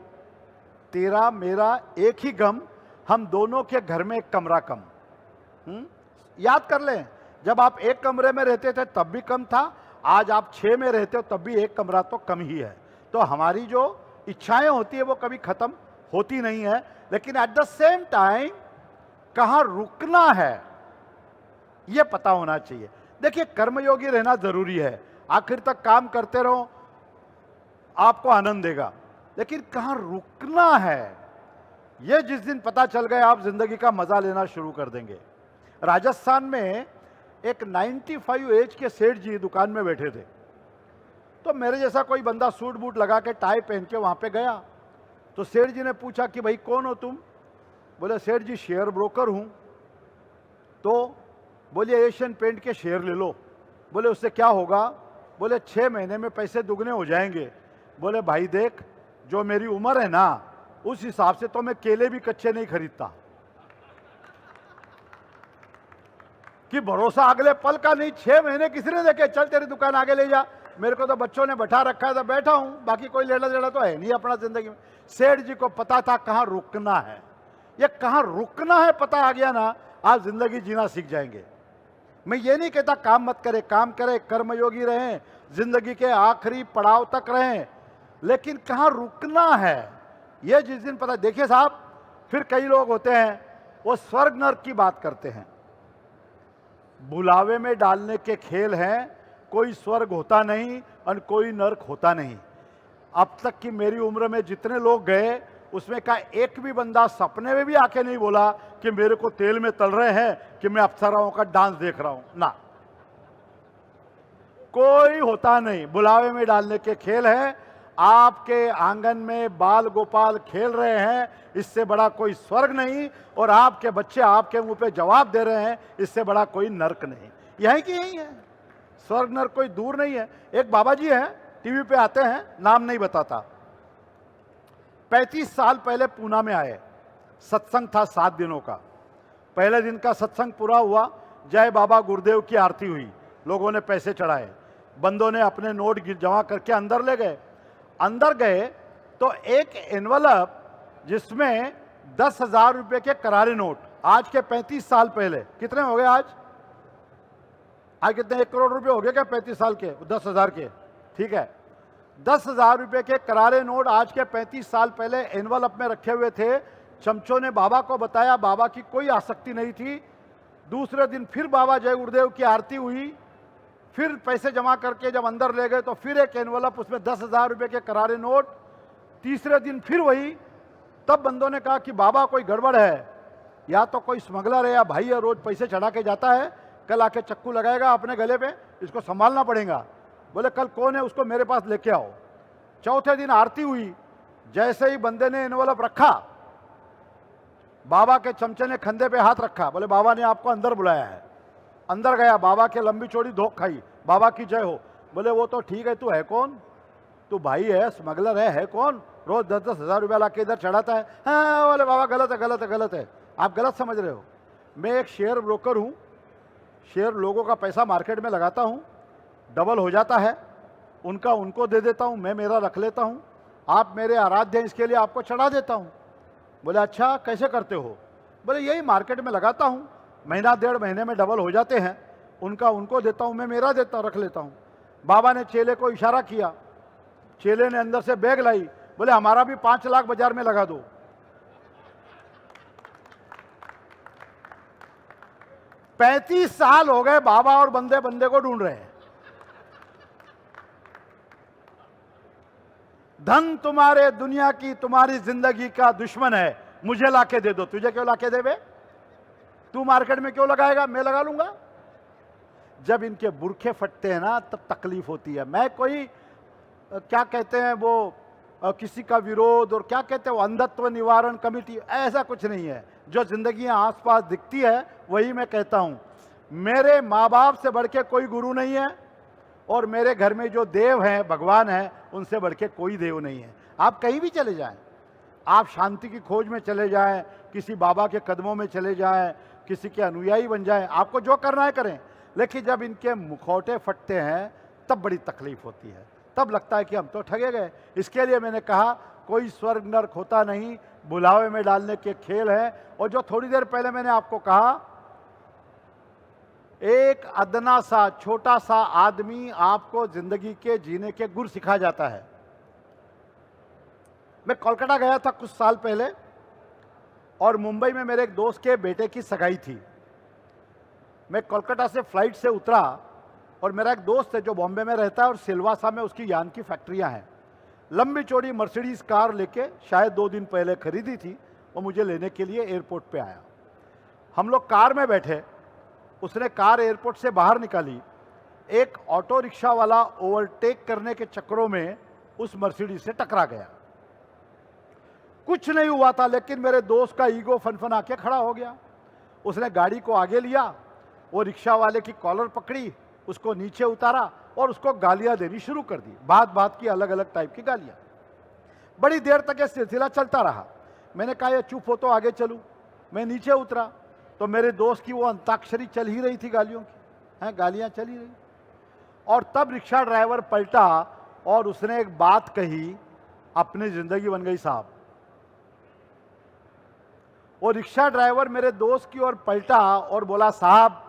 तेरा मेरा एक ही गम, हम दोनों के घर में एक कमरा कम। याद कर लें, जब आप एक कमरे में रहते थे तब भी कम था, आज आप 6 में रहते हो तब भी एक कमरा तो कम ही है। तो हमारी जो इच्छाएं होती है वो कभी खत्म होती नहीं है। लेकिन एट द सेम टाइम कहां रुकना है ये पता होना चाहिए। देखिए, कर्मयोगी रहना जरूरी है, आखिर तक काम करते रहो, आपको आनंद देगा। लेकिन कहां रुकना है, यह जिस दिन पता चल गया, आप जिंदगी का मजा लेना शुरू कर देंगे। राजस्थान में एक 95 एज के सेठ जी दुकान में बैठे थे। तो मेरे जैसा कोई बंदा सूट बूट लगा के टाई पहन के वहां पे गया। तो सेठ जी ने पूछा कि भाई कौन हो तुम? बोले सेठ जी शेयर ब्रोकर हूं। तो बोलिए एशियन पेंट के शेयर ले लो। बोले उससे क्या होगा? बोले 6 महीने में पैसे दुगने हो जाएंगे। बोले भाई देख, जो मेरी उम्र है ना, उस हिसाब से तो मैं केले भी कच्चे नहीं खरीदता कि भरोसा अगले पल का नहीं। 6 महीने किसी ने देखे, चल तेरी दुकान आगे ले जा, मेरे को तो बच्चों ने बैठा रखा है तो बैठा हूं, बाकी कोई लेना देना तो है नहीं अपना जिंदगी में। सेठ जी को पता था कहां रुकना है, ये कहां रुकना है पता आ गया ना, आप जिंदगी जीना सीख जाएंगे। मैं ये नहीं कहता काम मत करे, काम करे, कर्मयोगी रहें, जिंदगी के आखिरी पड़ाव तक रहें, लेकिन कहां रुकना है ये जिस दिन पता। देखिए साहब, फिर कई लोग होते हैं वो स्वर्ग नर्क की बात करते हैं, बुलावे में डालने के खेल हैं। कोई स्वर्ग होता नहीं और कोई नर्क होता नहीं। अब तक की मेरी उम्र में जितने लोग गए उसमें का एक भी बंदा सपने में भी आके नहीं बोला कि मेरे को तेल में तल रहे हैं कि मैं अप्सराओं का डांस देख रहा हूं ना, कोई होता नहीं। बुलावे में डालने के खेल है। आपके आंगन में बाल गोपाल खेल रहे हैं, इससे बड़ा कोई स्वर्ग नहीं, और आपके बच्चे आपके मुंह पे जवाब दे रहे हैं, इससे बड़ा कोई नर्क नहीं। यही कि यही है, स्वर्ग नर्क कोई दूर नहीं है। एक बाबा जी हैं, टीवी पे आते हैं, नाम नहीं बताता। 35 साल पहले पूना में आए, सत्संग था 7 दिनों का। पहले दिन का सत्संग पूरा हुआ, जय बाबा गुरुदेव की आरती हुई, लोगों ने पैसे चढ़ाए, बंदों ने अपने नोट जमा करके अंदर ले गए। अंदर गए तो एक एनवलप जिसमें 10,000 रुपए के करारे नोट, आज के 35 साल पहले कितने हो गए आज कितने 1 करोड़ रुपए हो गए क्या 35 साल के, 10,000 के, ठीक है। 10,000 रुपए के करारे नोट आज के 35 साल पहले एनवलप में रखे हुए थे। चमचों ने बाबा को बताया, बाबा की कोई आसक्ति नहीं थी। दूसरे दिन फिर बाबा जय गुरुदेव की आरती हुई, फिर पैसे जमा करके जब अंदर ले गए तो फिर एक एनवलप, उसमें 10,000 रुपए के करारे नोट। तीसरे दिन फिर वही। तब बंदों ने कहा कि बाबा कोई गड़बड़ है, या तो कोई स्मगलर है या भाई है, रोज पैसे चढ़ा के जाता है, कल आके चक्कू लगाएगा अपने गले पे, इसको संभालना पड़ेगा। बोले कल कौन है, उसको मेरे पास लेके आओ। चौथे दिन आरती हुई, जैसे ही बंदे ने एनवलप रखा, बाबा के चमचे ने कंधे पे हाथ रखा, बोले बाबा ने आपको अंदर बुलाया है। अंदर गया, बाबा के लंबी चौड़ी धोख खाई, बाबा की जय हो। बोले वो तो ठीक है, तू है कौन, तू भाई है, स्मगलर है कौन, रोज 10-10 हजार रुपया ला के इधर चढ़ाता है। हाँ, बोले बाबा गलत है, गलत है, गलत है, आप गलत समझ रहे हो। मैं एक शेयर ब्रोकर हूँ, शेयर लोगों का पैसा मार्केट में लगाता हूँ, डबल हो जाता है, उनका उनको दे देता हूँ, मैं मेरा रख लेता हूँ, आप मेरे आराध्य हैं, इसके लिए आपको चढ़ा देता हूँ। बोले अच्छा कैसे करते हो, बोले यही मार्केट में लगाता हूँ, महीना 1.5 महीने में डबल हो जाते हैं, उनका उनको देता हूँ, मैं मेरा देता रख लेता हूँ। बाबा ने चेले को इशारा किया, चेले ने अंदर से बैग लाई, बोले हमारा भी 5 लाख बाजार में लगा दो। पैंतीस साल हो गए बाबा और बंदे बंदे को ढूंढ रहे हैं। धन तुम्हारे दुनिया की तुम्हारी जिंदगी का दुश्मन है, मुझे लाके दे दो। तुझे क्यों लाके दे बे, तू मार्केट में क्यों लगाएगा, मैं लगा लूंगा। जब इनके बुरखे फटते हैं ना तब तकलीफ होती है। मैं कोई क्या कहते हैं वो किसी का विरोध और क्या कहते हैं वो अंधत्व निवारण कमेटी, ऐसा कुछ नहीं है। जो जिंदगी आसपास दिखती है वही मैं कहता हूं। मेरे माँ बाप से बढ़ के कोई गुरु नहीं है, और मेरे घर में जो देव हैं, भगवान हैं, उनसे बढ़ के कोई देव नहीं है। आप कहीं भी चले जाएं, आप शांति की खोज में चले जाएं, किसी बाबा के कदमों में चले जाएं, किसी के अनुयायी बन जाएं, आपको जो करना है करें। लेकिन जब इनके मुखौटे फटते हैं तब बड़ी तकलीफ होती है, तब लगता है कि हम तो ठगे गए। इसके लिए मैंने कहा कोई स्वर्ग नर्क होता नहीं, बुलावे में डालने के खेल है। और जो थोड़ी देर पहले मैंने आपको कहा, एक अदना सा छोटा सा आदमी आपको जिंदगी के जीने के गुर सिखा जाता है। मैं कोलकाता गया था कुछ साल पहले, और मुंबई में मेरे एक दोस्त के बेटे की सगाई थी। मैं कोलकाता से फ्लाइट से उतरा, और मेरा एक दोस्त है जो बॉम्बे में रहता है, और सिलवासा में उसकी यान की फैक्ट्रियां हैं। लंबी चौड़ी मर्सिडीज कार लेके शायद 2 दिन पहले खरीदी थी, वो मुझे लेने के लिए एयरपोर्ट पे आया। हम लोग कार में बैठे, उसने कार एयरपोर्ट से बाहर निकाली, एक ऑटो रिक्शा वाला ओवरटेक करने के चक्करों में उस मर्सिडीज से टकरा गया। कुछ नहीं हुआ था, लेकिन मेरे दोस्त का ईगो फनफना के खड़ा हो गया। उसने गाड़ी को आगे लिया, वो रिक्शा वाले की कॉलर पकड़ी, उसको नीचे उतारा और उसको गालियां देनी शुरू कर दी, बात बात की अलग अलग टाइप की गालियां। बड़ी देर तक ये सिलसिला चलता रहा। मैंने कहा ये चुप हो तो आगे चलूं। मैं नीचे उतरा तो मेरे दोस्त की वो अंताक्षरी चल ही रही थी, गालियों की, हैं, गालियां चल ही रही। और तब रिक्शा ड्राइवर पलटा और उसने एक बात कही, अपनी जिंदगी बन गई साहब। वो रिक्शा ड्राइवर मेरे दोस्त की ओर पलटा और बोला, साहब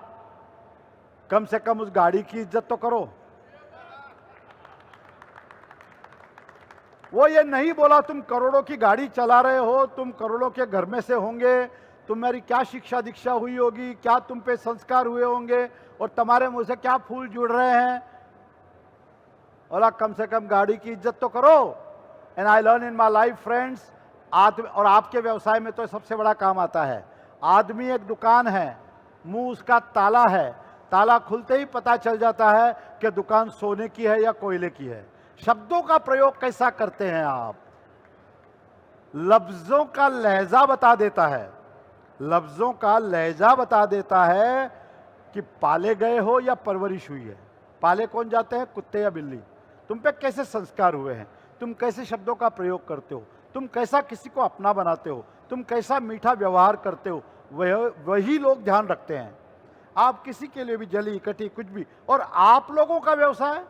कम से कम उस गाड़ी की इज्जत तो करो। वो ये नहीं बोला तुम करोड़ों की गाड़ी चला रहे हो, तुम करोड़ों के घर में से होंगे, तुम्हारी क्या शिक्षा दीक्षा हुई होगी, क्या तुम पे संस्कार हुए होंगे और तुम्हारे मुंह से क्या फूल जुड़ रहे हैं। बोला कम से कम गाड़ी की इज्जत तो करो। And I learn in my life friends, और आपके व्यवसाय में तो सबसे बड़ा काम आता है। आदमी एक दुकान है, मुंह उसका ताला है, ताला खुलते ही पता चल जाता है कि दुकान सोने की है या कोयले की है। शब्दों का प्रयोग कैसा करते हैं आप, लफ्जों का लहजा बता देता है, लफ्जों का लहजा बता देता है कि पाले गए हो या परवरिश हुई है। पाले कौन जाते हैं, कुत्ते या बिल्ली। तुम पे कैसे संस्कार हुए हैं, तुम कैसे शब्दों का प्रयोग करते हो, तुम कैसा किसी को अपना बनाते हो, तुम कैसा मीठा व्यवहार करते हो, वही लोग ध्यान रखते हैं। आप किसी के लिए भी जली कटी कुछ भी, और आप लोगों का व्यवसाय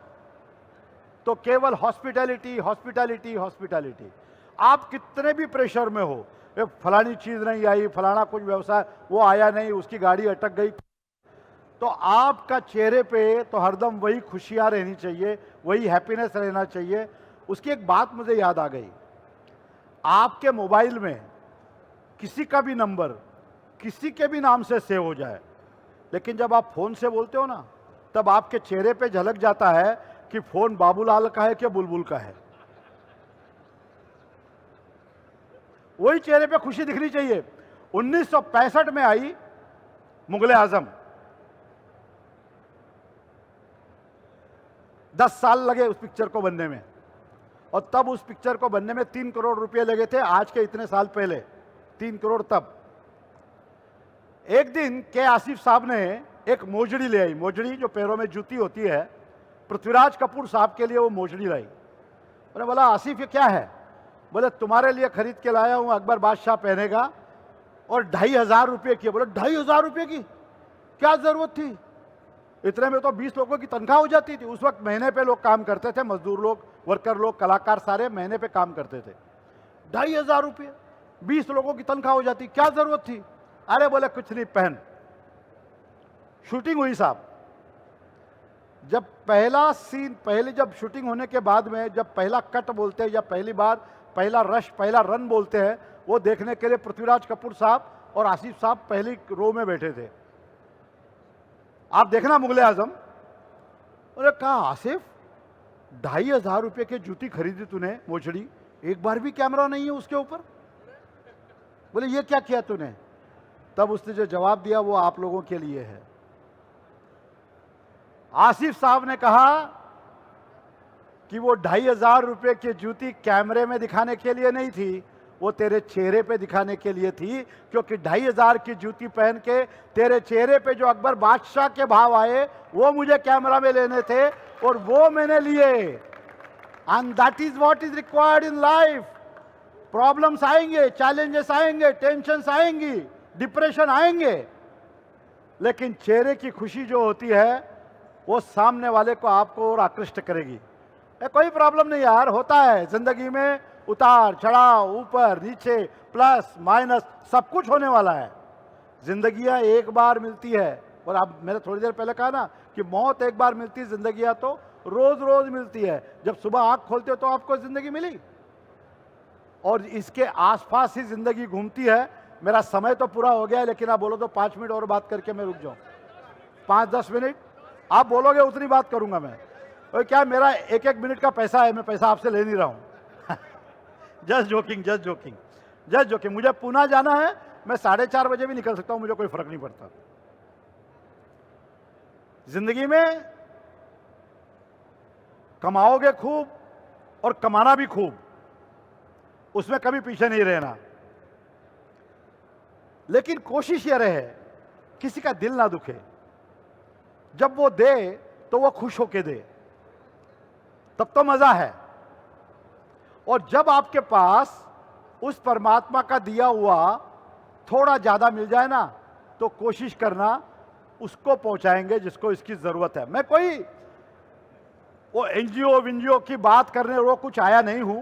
तो केवल हॉस्पिटैलिटी हॉस्पिटैलिटी हॉस्पिटैलिटी। आप कितने भी प्रेशर में हो, ये फलानी चीज नहीं आई, फलाना कुछ व्यवसाय वो आया नहीं, उसकी गाड़ी अटक गई, तो आपका चेहरे पे तो हरदम वही खुशियां रहनी चाहिए, वही हैप्पीनेस रहना चाहिए। उसकी एक बात मुझे याद आ गई, आपके मोबाइल में किसी का भी नंबर किसी के भी नाम से सेव हो जाए, लेकिन जब आप फोन से बोलते हो ना, तब आपके चेहरे पे झलक जाता है कि फोन बाबूलाल का है कि बुलबुल का है। वही चेहरे पे खुशी दिखनी चाहिए। 1965 में आई मुगले आजम, 10 साल लगे उस पिक्चर को बनने में, और तब उस पिक्चर को बनने में 3 करोड़ रुपए लगे थे, आज के इतने साल पहले 3 करोड़ तब। एक दिन के आसिफ साहब ने एक मोजड़ी ले आई, मोजड़ी जो पैरों में जूती होती है, पृथ्वीराज कपूर साहब के लिए वो मोजड़ी लाई। मैंने बोला आसिफ ये क्या है? बोले तुम्हारे लिए खरीद के लाया हूं, अकबर बादशाह पहनेगा, और 2500 रुपये की। बोले 2500 रुपये की क्या जरूरत थी, इतने में तो 20 लोगों की तनख्वाह हो जाती थी। उस वक्त महीने पे लोग काम करते थे, मजदूर लोग, वर्कर लोग, कलाकार सारे महीने पे काम करते थे। 2500 रुपये 20 लोगों की तनख्वाह हो जाती, क्या जरूरत थी? अरे बोले कुछ नहीं, पहन। शूटिंग हुई साहब, जब पहला सीन, पहले जब शूटिंग होने के बाद में जब पहला कट बोलते हैं या पहली बार पहला रश, पहला रन बोलते हैं, वो देखने के लिए पृथ्वीराज कपूर साहब और आसिफ साहब पहली रो में बैठे थे। आप देखना मुगले आजम। अरे कहा आसिफ 2500 रुपये की जूती खरीदी तूने, मोचड़ी, एक बार भी कैमरा नहीं है उसके ऊपर? बोले ये क्या किया तूने? तब उसने जो जवाब दिया वो आप लोगों के लिए है। आसिफ साहब ने कहा कि वो 2500 रुपये की जूती कैमरे में दिखाने के लिए नहीं थी, वो तेरे चेहरे पे दिखाने के लिए थी, क्योंकि 2500 की जूती पहन के तेरे चेहरे पे जो अकबर बादशाह के भाव आए वो मुझे कैमरा में लेने थे, और वो मैंने लिए। And that is what is required in life. Problems आएंगे, चैलेंजेस आएंगे, टेंशन्स आएंगी, डिप्रेशन आएंगे, लेकिन चेहरे की खुशी जो होती है वो सामने वाले को आपको और आकृष्ट करेगी। कोई प्रॉब्लम नहीं यार, होता है जिंदगी में, उतार चढ़ाव, ऊपर नीचे, प्लस माइनस, सब कुछ होने वाला है। जिंदगियां एक बार मिलती है, और आप, मैंने थोड़ी देर पहले कहा ना कि मौत एक बार मिलती है, जिंदगियां तो रोज रोज मिलती है। जब सुबह आंख खोलते हो तो आपको जिंदगी मिली, और इसके आसपास ही जिंदगी घूमती है। मेरा समय तो पूरा हो गया है, लेकिन आप बोलो तो 5 मिनट और बात करके मैं रुक जाऊं। 5-10 मिनट आप बोलोगे उतनी बात करूंगा मैं। और क्या मेरा 1-1 मिनट का पैसा है, मैं पैसा आपसे ले नहीं रहा हूं। Just joking, just joking, just joking. मुझे पुणे जाना है, मैं 4:30 बजे भी निकल सकता हूं, मुझे कोई फर्क नहीं पड़ता। जिंदगी में कमाओगे खूब और कमाना भी खूब, उसमें कभी पीछे नहीं रहना, लेकिन कोशिश यह रहे किसी का दिल ना दुखे। जब वो दे तो वो खुश होके दे, तब तो मजा है। और जब आपके पास उस परमात्मा का दिया हुआ थोड़ा ज्यादा मिल जाए ना, तो कोशिश करना उसको पहुंचाएंगे जिसको इसकी जरूरत है। मैं कोई वो एनजीओ विनजीओ की बात करने वो कुछ आया नहीं हूं।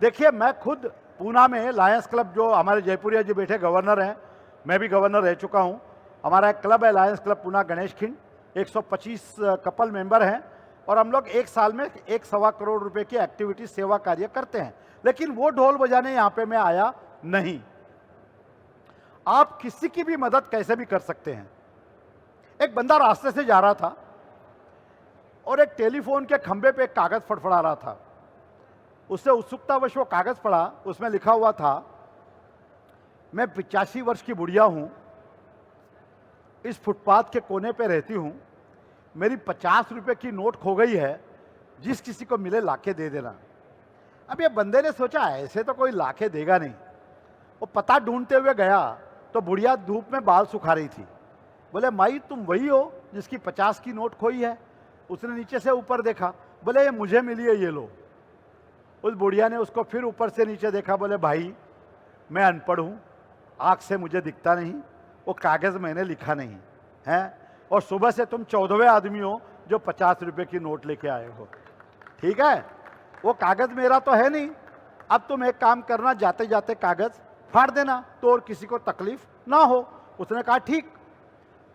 देखिए, मैं खुद पूना में लायंस क्लब, जो हमारे जयपुरिया जी बैठे गवर्नर हैं, मैं भी गवर्नर रह चुका हूं। हमारा एक क्लब है Lions club Poona Ganesh Khind, 125 couple member हैं, और हम लोग एक साल में 1.25 करोड़ रुपए की एक्टिविटी सेवा कार्य करते हैं। लेकिन वो ढोल बजाने यहां पे मैं आया नहीं। आप किसी की भी मदद कैसे भी कर सकते हैं। एक बंदा रास्ते से जा रहा था और एक टेलीफोन के खंबे पे एक कागज फड़फड़ा रहा था। उससे उत्सुकतावश वो कागज पढ़ा, उसमें लिखा हुआ था, मैं 85 वर्ष की बुढ़िया हूं, इस फुटपाथ के कोने पे रहती हूं, मेरी 50 रुपए की नोट खो गई है, जिस किसी को मिले लाके दे देना। अब ये बंदे ने सोचा ऐसे तो कोई लाके देगा नहीं। वो पता ढूंढते हुए गया तो बुढ़िया धूप में बाल सुखा रही थी। बोले, माई तुम वही हो जिसकी 50 की नोट खोई है? उसने नीचे से ऊपर देखा, बोले ये मुझे मिली है, ये लो। उस बुढ़िया ने उसको फिर ऊपर से नीचे देखा, बोले भाई मैं अनपढ़ हूं, आंख से मुझे दिखता नहीं, वो कागज मैंने लिखा नहीं है, और सुबह से तुम 14वें आदमी हो जो 50 रुपए की नोट लेके आए हो। ठीक है, वो कागज मेरा तो है नहीं। अब तुम एक काम करना, जाते जाते कागज फाड़ देना तो और किसी को तकलीफ ना हो। उसने कहा ठीक।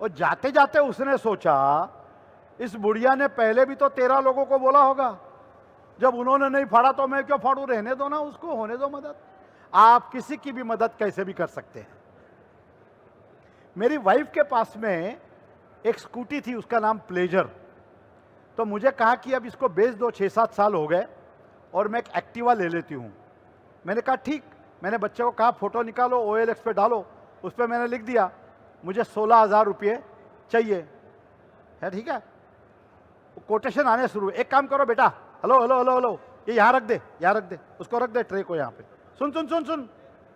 और जाते जाते उसने सोचा, इस बुढ़िया ने पहले भी तो 13 लोगों को बोला होगा, जब उन्होंने नहीं फाड़ा तो मैं क्यों फाड़ू, रहने दो ना उसको, होने दो मदद। आप किसी की भी मदद कैसे भी कर सकते हैं। मेरी वाइफ के पास में एक स्कूटी थी, उसका नाम प्लेजर। तो मुझे कहा कि अब इसको बेच दो, 6-7 साल हो गए और मैं एक एक्टिवा ले लेती हूँ। मैंने कहा ठीक। मैंने बच्चे को कहा फोटो निकालो, OLX पे डालो। उस पर मैंने लिख दिया मुझे 16,000 रुपये चाहिए है। ठीक है, कोटेशन आने शुरू। एक काम करो बेटा, हेलो हेलो हेलो हेलो, ये यहाँ रख दे, यहाँ रख दे, उसको रख दे ट्रे को यहाँ पे। सुन सुन सुन सुन,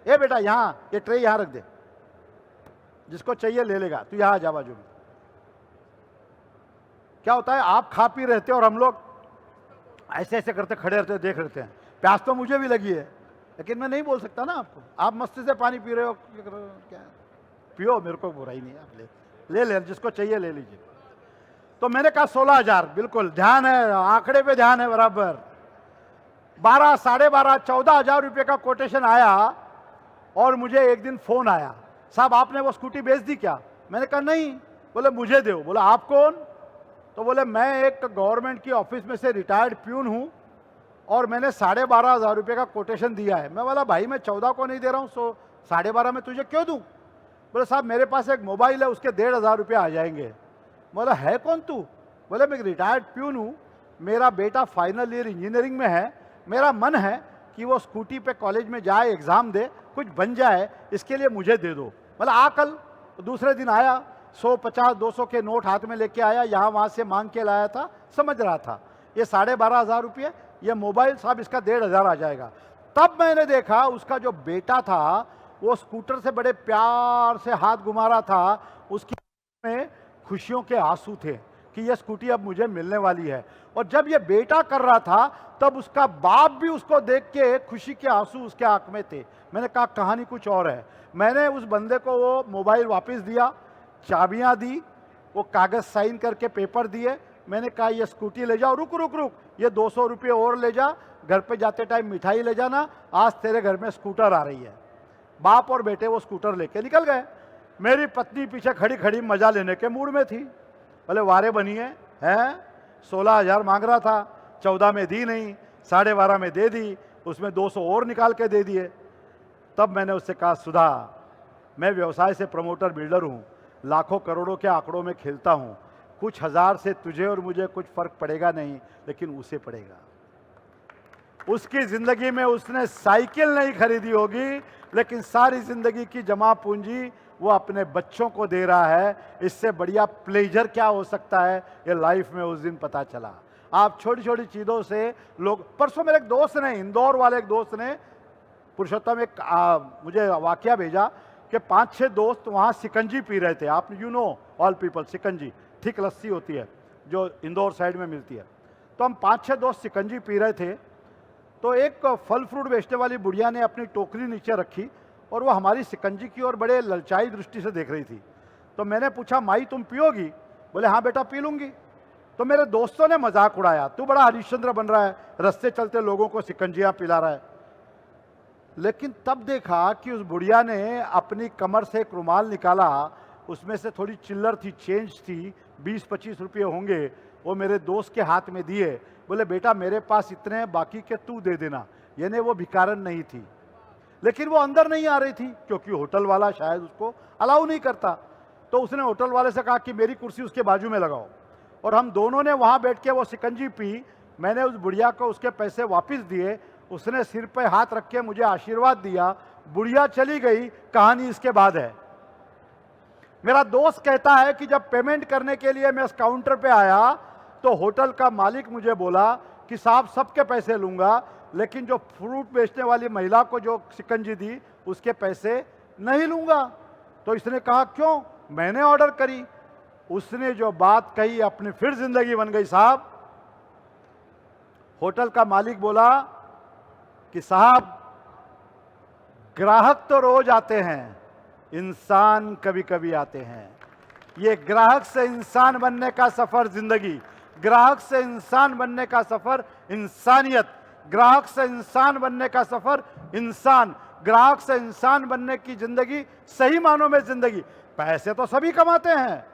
ए बेटा यहाँ ये ट्रे यहाँ रख दे, जिसको चाहिए ले लेगा, तू यहाँ आ जा बाजू में। क्या होता है, आप खा पी रहते हो और हम लोग ऐसे ऐसे करते खड़े रहते देख रहते हैं। प्यास तो मुझे भी लगी है, लेकिन मैं नहीं बोल सकता ना आपको। आप मस्ती से पानी पी रहे हो, क्या पियो, मेरे को बुराई नहीं है, आप ले ले, जिसको चाहिए ले लीजिए। तो मैंने कहा 16,000, बिल्कुल ध्यान है, आंकड़े पे ध्यान है बराबर। 12, 12.5, 14,000 रुपये का कोटेशन आया। और मुझे एक दिन फोन आया, साहब आपने वो स्कूटी बेच दी क्या? मैंने कहा नहीं। बोले मुझे दो। बोला आप कौन? तो बोले मैं एक गवर्नमेंट की ऑफिस में से रिटायर्ड प्यून हूं और मैंने 12,500 रुपये का कोटेशन दिया है। मैं बोला भाई मैं 14 को नहीं दे रहा हूं, 12.5 में तुझे क्यों दूं? बोले साहब मेरे पास एक मोबाइल है, उसके 1,500 रुपये आ जाएंगे। बोला है कौन तू? बोले मैं रिटायर्ड प्यून हूँ, मेरा बेटा फाइनल ईयर इंजीनियरिंग में है, मेरा मन है कि वो स्कूटी पे कॉलेज में जाए, एग्जाम दे, कुछ बन जाए, इसके लिए मुझे दे दो। बोला आ कल। दूसरे दिन आया, 100, 50, 200 के नोट हाथ में लेके आया, यहाँ वहाँ से मांग के लाया था, समझ रहा था ये 12,500 रुपये, ये मोबाइल साहब इसका 1,500 आ जाएगा। तब मैंने देखा उसका जो बेटा था वो स्कूटर से बड़े प्यार से हाथ घुमा रहा था, उसकी में खुशियों के आंसू थे कि यह स्कूटी अब मुझे मिलने वाली है। और जब ये बेटा कर रहा था तब उसका बाप भी उसको देख के खुशी के आंसू उसके आंख में थे। मैंने कहा कहानी कुछ और है। मैंने उस बंदे को वो मोबाइल वापस दिया, चाबियां दी, वो कागज साइन करके पेपर दिए। मैंने कहा ये स्कूटी ले जाओ, रुक रुक रुक, ये 200 रुपये और ले जा, घर पे जाते टाइम मिठाई ले जाना, आज तेरे घर में स्कूटर आ रही है। बाप और बेटे वो स्कूटर लेके निकल गए। मेरी पत्नी पीछे खड़ी खड़ी मजा लेने के मूड में थी। बोले वारे बनिए हैं, 16,000 मांग रहा था, 14 में दी नहीं, 12.5 में दे दी, उसमें 200 और निकाल के दे दिए। तब मैंने उससे कहा सुधा, मैं व्यवसाय से प्रमोटर बिल्डर हूँ, लाखों करोड़ों के आंकड़ों में खेलता हूँ, कुछ हजार से तुझे और मुझे कुछ फर्क पड़ेगा नहीं, लेकिन उसे पड़ेगा। उसकी जिंदगी में उसने साइकिल नहीं खरीदी होगी, लेकिन सारी जिंदगी की जमा पूंजी वो अपने बच्चों को दे रहा है। इससे बढ़िया प्लेजर क्या हो सकता है, ये लाइफ में उस दिन पता चला। आप छोटी छोटी चीज़ों से लोग, परसों मेरे एक दोस्त ने, इंदौर वाले एक दोस्त ने, पुरुषोत्तम, एक मुझे वाकया भेजा कि 5-6 दोस्त वहाँ सिकंजी पी रहे थे। आप you know all people, shikanji ठीक लस्सी होती है जो इंदौर साइड में मिलती है। तो हम 5-6 दोस्त सिकंजी पी रहे थे तो एक फल फ्रूट बेचने वाली बुढ़िया ने अपनी टोकरी नीचे रखी और वो हमारी शिकंजी की ओर बड़े ललचाई दृष्टि से देख रही थी। तो मैंने पूछा, माई तुम पियोगी? बोले हाँ बेटा पी लूंगी। तो मेरे दोस्तों ने मजाक उड़ाया, तू बड़ा हरिश्चंद्र बन रहा है, रास्ते चलते लोगों को शिकंजियां पिला रहा है। लेकिन तब देखा कि उस बुढ़िया ने अपनी कमर से एक रुमाल निकाला, उसमें से थोड़ी चिल्लर थी, चेंज थी, 20-25 रुपये होंगे, वो मेरे दोस्त के हाथ में दिए। बोले बेटा मेरे पास इतने हैं, बाकी के तू दे देना। यानी वो भिखारन नहीं थी, लेकिन वो अंदर नहीं आ रही थी क्योंकि होटल वाला शायद उसको अलाउ नहीं करता। तो उसने होटल वाले से कहा कि मेरी कुर्सी उसके बाजू में लगाओ, और हम दोनों ने वहाँ बैठ के वो शिकंजी पी। मैंने उस बुढ़िया को उसके पैसे वापस दिए, उसने सिर पे हाथ रख के मुझे आशीर्वाद दिया, बुढ़िया चली गई। कहानी इसके बाद है। मेरा दोस्त कहता है कि जब पेमेंट करने के लिए मैं इस काउंटर पे आया तो होटल का मालिक मुझे बोला कि साहब सबके पैसे लूंगा, लेकिन जो फ्रूट बेचने वाली महिला को जो शिकंजी दी उसके पैसे नहीं लूंगा। तो इसने कहा क्यों? मैंने ऑर्डर करी। उसने जो बात कही अपनी फिर जिंदगी बन गई साहब। होटल का मालिक बोला कि साहब ग्राहक तो रोज आते हैं, इंसान कभी कभी आते हैं। ये ग्राहक से इंसान बनने का सफर जिंदगी, ग्राहक से इंसान बनने का सफर इंसानियत, ग्राहक से इंसान बनने का सफर इंसान, ग्राहक से इंसान बनने की जिंदगी सही मानों में जिंदगी। पैसे तो सभी कमाते हैं,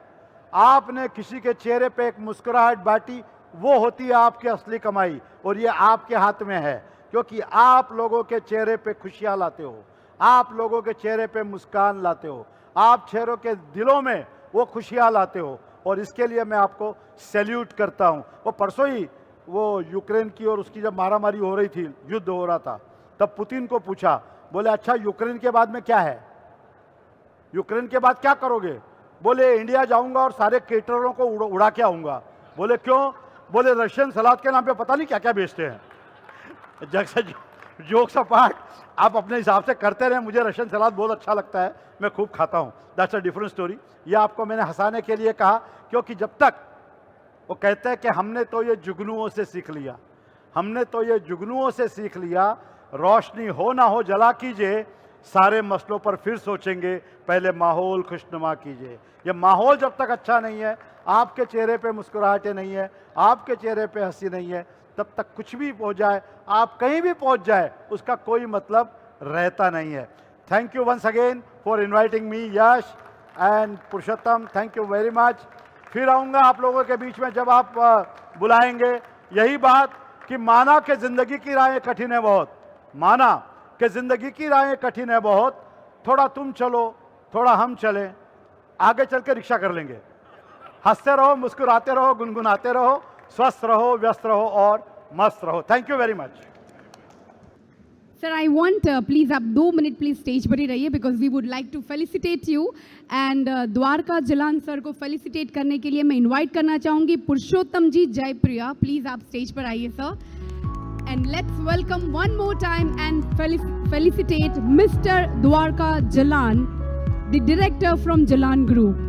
आपने किसी के चेहरे पे एक मुस्कुराहट बांटी, वो होती है आपकी असली कमाई, और ये आपके हाथ में है, क्योंकि आप लोगों के चेहरे पे खुशियां लाते हो, आप लोगों के चेहरे पे मुस्कान लाते हो, आप चेहरों के दिलों में वो खुशियां लाते हो, और इसके लिए मैं आपको सैल्यूट करता हूं। वो परसों ही वो यूक्रेन की और उसकी जब मारामारी हो रही थी, युद्ध हो रहा था, तब पुतिन को पूछा, बोले अच्छा यूक्रेन के बाद में क्या है, यूक्रेन के बाद क्या करोगे? बोले इंडिया जाऊंगा और सारे केटररों को उड़ा के आऊंगा। बोले क्यों? बोले रशियन सलाद के नाम पे पता नहीं क्या क्या बेचते हैं। जोक्स अपार्ट, आप अपने हिसाब से करते रहे, मुझे रशियन सलाद बहुत अच्छा लगता है, मैं खूब खाता हूँ, दैट्स अ डिफरेंट स्टोरी। ये आपको मैंने हंसाने के लिए कहा, क्योंकि जब तक वो कहते हैं कि हमने तो ये जुगनुओं से सीख लिया, हमने तो ये जुगनुओं से सीख लिया, रोशनी हो ना हो जला कीजिए, सारे मसलों पर फिर सोचेंगे, पहले माहौल खुशनुमा कीजिए। ये माहौल जब तक अच्छा नहीं है, आपके चेहरे पे मुस्कुराहटें नहीं है, आपके चेहरे पे हंसी नहीं है, तब तक कुछ भी हो जाए, आप कहीं भी पहुंच जाए, उसका कोई मतलब रहता नहीं है। Thank you once again for inviting me Yash and Purushottam, thank you very much. फिर आऊँगा आप लोगों के बीच में जब आप बुलाएंगे। यही बात कि माना कि ज़िंदगी की राहें कठिन है बहुत, माना कि ज़िंदगी की राहें कठिन है बहुत, थोड़ा तुम चलो थोड़ा हम चलें, आगे चल के रिक्शा कर लेंगे। हंसते रहो, मुस्कुराते रहो, गुनगुनाते रहो, स्वस्थ रहो, व्यस्त रहो और मस्त रहो। Thank you very much. Sir I want please आप 2 मिनट प्लीज स्टेज पर ही रहिए, because we would like to felicitate you and Dwarka Jalan sir को फेलिसिटेट करने के लिए मैं इनवाइट करना चाहूँगी पुरुषोत्तम जी जयप्रिया, प्लीज आप स्टेज पर आइए sir, and let's welcome one more time and felicitate mister Dwarka Jalan, the director from Jalan group.